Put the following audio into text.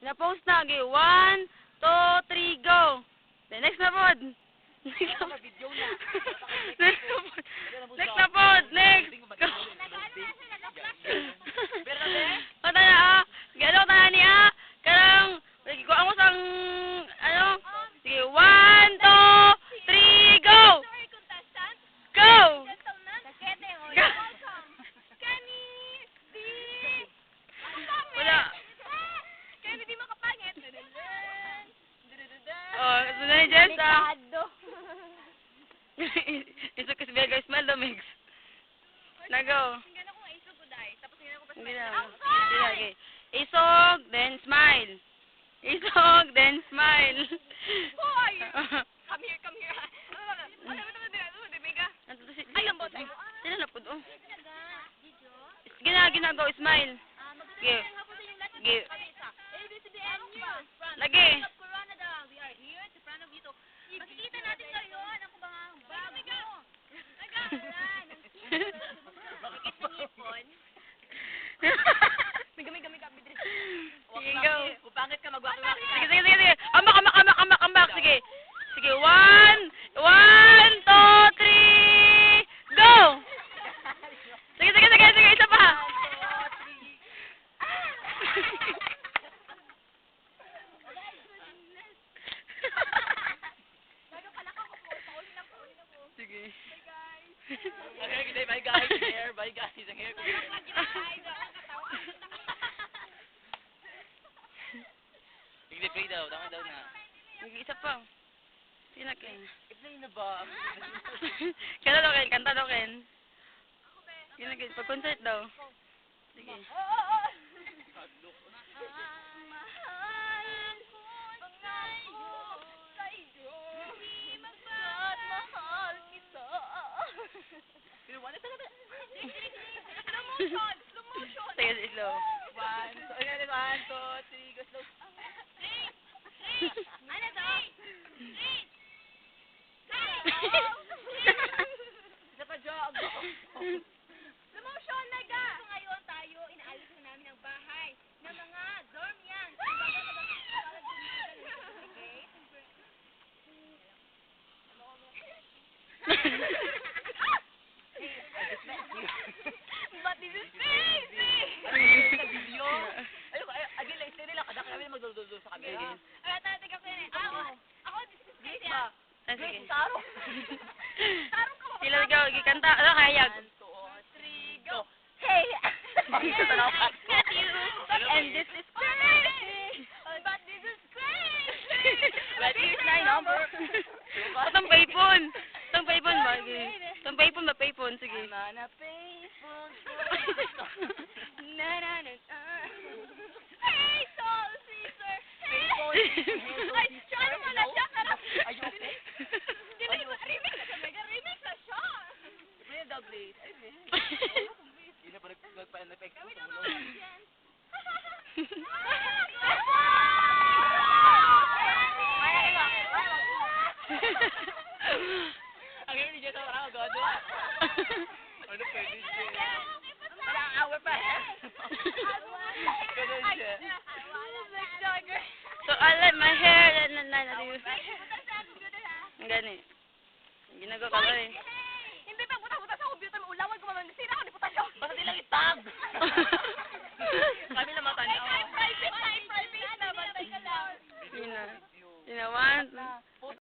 Na-post na. Okay, 1, 2, 3, go. Okay, next na pod. Next na pod. Next na pod. Next na pod. Next. Kata na Gano ka na niya? Karang, ko ang usang, ano? Sige, 1, 2, 3, go! Go! Wala. Oh, ito na ni Jess, ah. Isog kasi biya guys, smile daw, Migs. Nago. Hindi na. Okay. Isog, then smile. Isog, then smile. Hoy! Come here, come here. Ay, ang bote. Sila na po doon. Ginagawa, smile. Sige. Sige. Lagi. Makikita natin ngayon ang kubangang bago. Bakit nangipon? Nagami-gami ka, Bidris. Sige, go. Kung pangit ka, magwaki-waki ka. Sige, sige, sige. Ambak. Sige. Sige, 1, 2, 3, go! Sige, isa pa. Sige. Bye guys, here. Bye guys, ang here. Play daw, tama daw na. Isa pa. Sino Ken? I-play na ba? Kanta daw Ken. Sino Ken? Pag-concert daw. Sige. Slow motion. Sige, slow. 1, 2, 3, go slow. Ano to? Isa pa jog. Slow motion na ga. Ngayon tayo, inaalis na namin ang bahay ng mga dormians. But this is crazy! Sa video? Again, like, stay nila. Kada kami magduduldo sa camera. Ay, tatig ako yun eh. Ako, this is crazy ah. Sige. Tarong. Tarong ka ba? Sila ikaw, gikanta. Ano, hayag. 1, 2, 3, go. Hey! And this is crazy! But this is crazy! But here's my number. Itong payphone. Itong payphone ba? Itong payphone ba? Payphone. Sige. I'm on a payphone. Na na na na. Hey, Soul Caesar! Payphone. Ay, ano mo na siya? Are you okay? Remix na siya. Mega remix na siya. Iba yung double. Ay, hindi na pa nagpa-effect. Gawin ang mga yan. Ang hindi dyan sa mga gado. Ano pwede siya? Wala ang hour pa. Ganun siya. So, I like my hair. Ang gani. Ginagawa ka ba eh. Hindi pa buta-buta sa computer mo. Ulawag ko mamang sira ako. Di puta siya. Basta nilang itag. Kami na mata niya. Private na. Bantay ka lang. Yun na. 1,